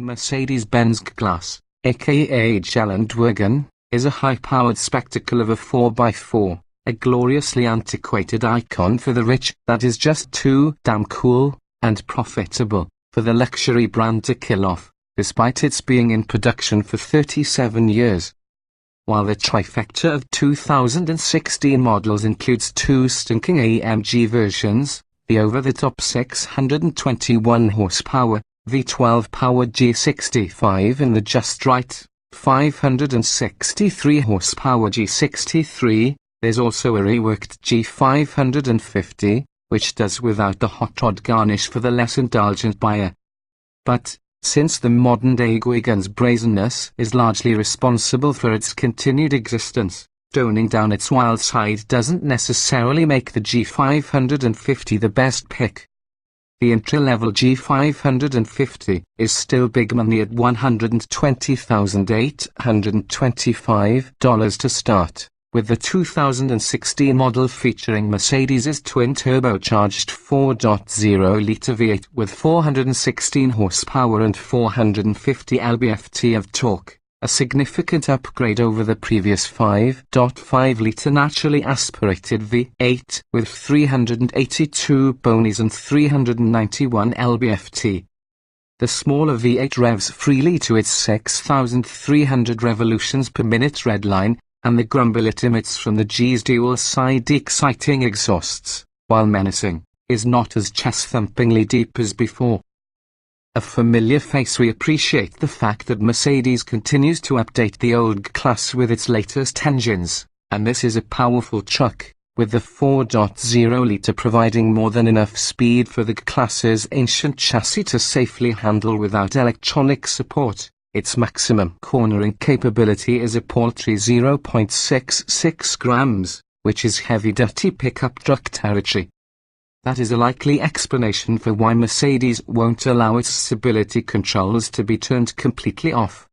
Mercedes-Benz G-Class, aka Geländewagen, is a high-powered spectacle of a 4x4, a gloriously antiquated icon for the rich that is just too damn cool and profitable for the luxury brand to kill off, despite its being in production for 37 years. While the trifecta of 2016 models includes two stinking AMG versions, the over-the-top 621 horsepower V12 powered G65 and the just right 563 horsepower G63, there's also a reworked G550, which does without the hot rod garnish for the less indulgent buyer. But, since the modern-day G-Wagen's brazenness is largely responsible for its continued existence, toning down its wild side doesn't necessarily make the G550 the best pick. The entry-level G550 is still big money at $120,825 to start, with the 2016 model featuring Mercedes' twin-turbocharged 4.0-litre V8 with 416 horsepower and 450 lb-ft of torque, a significant upgrade over the previous 5.5-litre naturally aspirated V8 with 382 ponies and 391 lb-ft. The smaller V8 revs freely to its 6,300 revolutions per minute redline, and the grumble it emits from the G's dual-side exciting exhausts, while menacing, is not as chest-thumpingly deep as before. A familiar face. We appreciate the fact that Mercedes continues to update the old G-Class with its latest engines, and this is a powerful truck, with the 4.0-litre providing more than enough speed for the G-Class's ancient chassis to safely handle without electronic support. Its maximum cornering capability is a paltry 0.66 grams, which is heavy-duty pickup truck territory. That is a likely explanation for why Mercedes won't allow its stability controls to be turned completely off.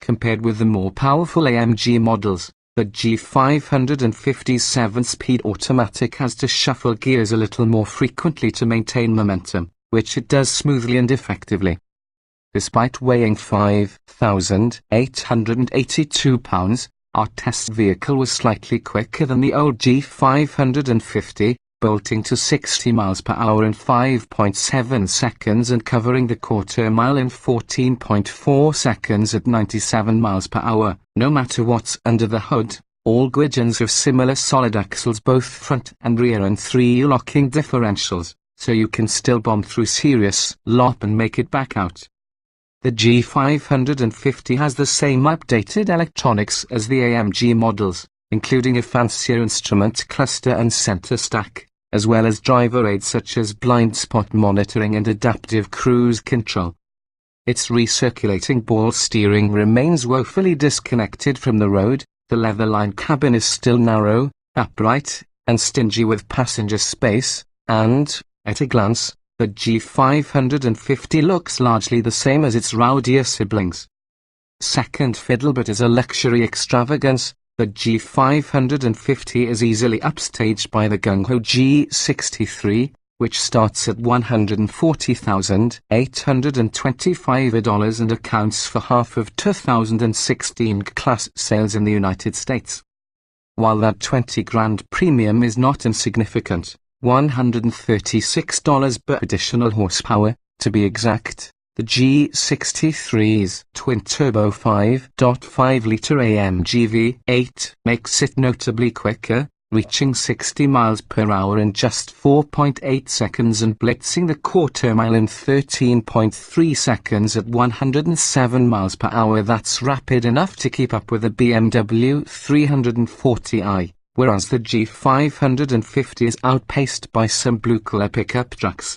Compared with the more powerful AMG models, the G550's 7-speed automatic has to shuffle gears a little more frequently to maintain momentum, which it does smoothly and effectively. Despite weighing 5,882 pounds, our test vehicle was slightly quicker than the old G550, bolting to 60 miles per hour in 5.7 seconds and covering the quarter mile in 14.4 seconds at 97 miles per hour. No matter what's under the hood, all G-Wagens have similar solid axles, both front and rear, and 3 locking differentials, so you can still bomb through serious lop and make it back out. The G550 has the same updated electronics as the AMG models, including a fancier instrument cluster and center stack, as well as driver aids such as blind spot monitoring and adaptive cruise control. Its recirculating ball steering remains woefully disconnected from the road, the leather-lined cabin is still narrow, upright, and stingy with passenger space, and, at a glance, the G550 looks largely the same as its rowdier siblings. Second fiddle but as a luxury extravagance, the G550 is easily upstaged by the gung-ho G63, which starts at $140,825 and accounts for half of 2016 G-Class sales in the United States. While that $20,000 premium is not insignificant, $136 per additional horsepower, to be exact, the G63's twin-turbo 5.5-litre AMG V8 makes it notably quicker, reaching 60 miles per hour in just 4.8 seconds and blitzing the quarter mile in 13.3 seconds at 107 miles per hour. That's rapid enough to keep up with the BMW 340i. Whereas the G550 is outpaced by some blue-collar pickup trucks.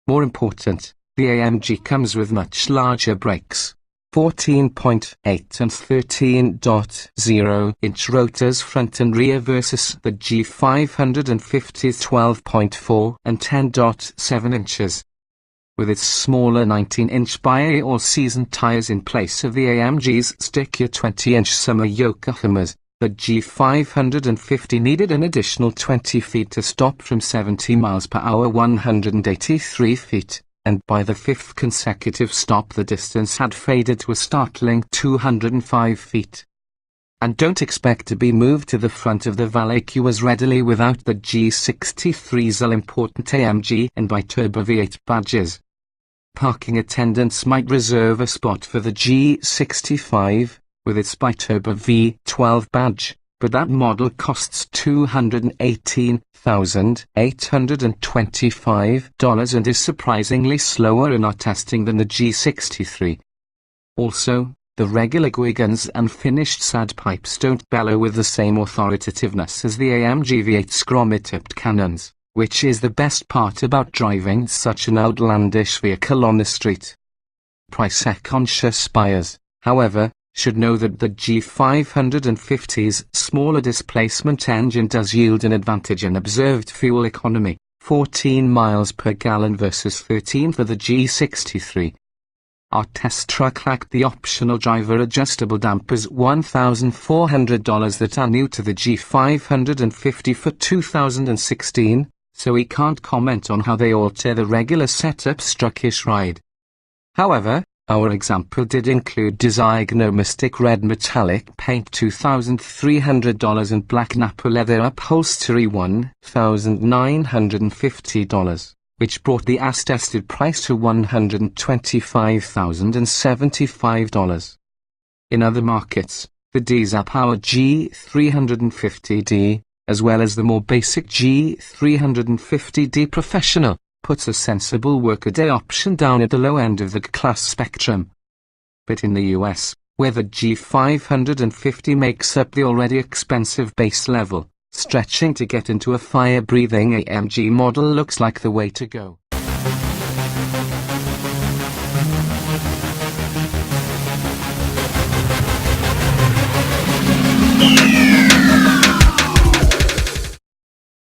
More important, the AMG comes with much larger brakes, 14.8 and 13.0-inch rotors front and rear versus the G550's 12.4 and 10.7 inches. With its smaller 19-inch Bae all-season tires in place of the AMG's stickier 20-inch summer Yokohamas, the G550 needed an additional 20 feet to stop from 70 miles per hour 183 feet, and by the fifth consecutive stop the distance had faded to a startling 205 feet. And don't expect to be moved to the front of the valet queue as readily without the G63's all-important AMG and bi-turbo V8 badges. Parking attendants might reserve a spot for the G65, with its bi-turbo V12 badge, but that model costs $218,825 and is surprisingly slower in our testing than the G63. Also, the regular G-Wagen's unfinished sad pipes don't bellow with the same authoritativeness as the AMG V8's chrome-tipped cannons, which is the best part about driving such an outlandish vehicle on the street. Price-conscious buyers, however, should know that the G550's smaller displacement engine does yield an advantage in observed fuel economy, 14 miles per gallon versus 13 for the G63. Our test truck lacked the optional driver-adjustable dampers $1,400 that are new to the G550 for 2016, so we can't comment on how they alter the regular setup's truckish ride. However, our example did include diagnostic red metallic paint $2,300 and black Napa leather upholstery $1,950. Which brought the as-tested price to $125,075. In other markets, the diesel-powered G350D, as well as the more basic G350D Professional, puts a sensible workaday option down at the low end of the G-Class spectrum. But in the US, where the G550 makes up the already expensive base level, stretching to get into a fire-breathing AMG model looks like the way to go.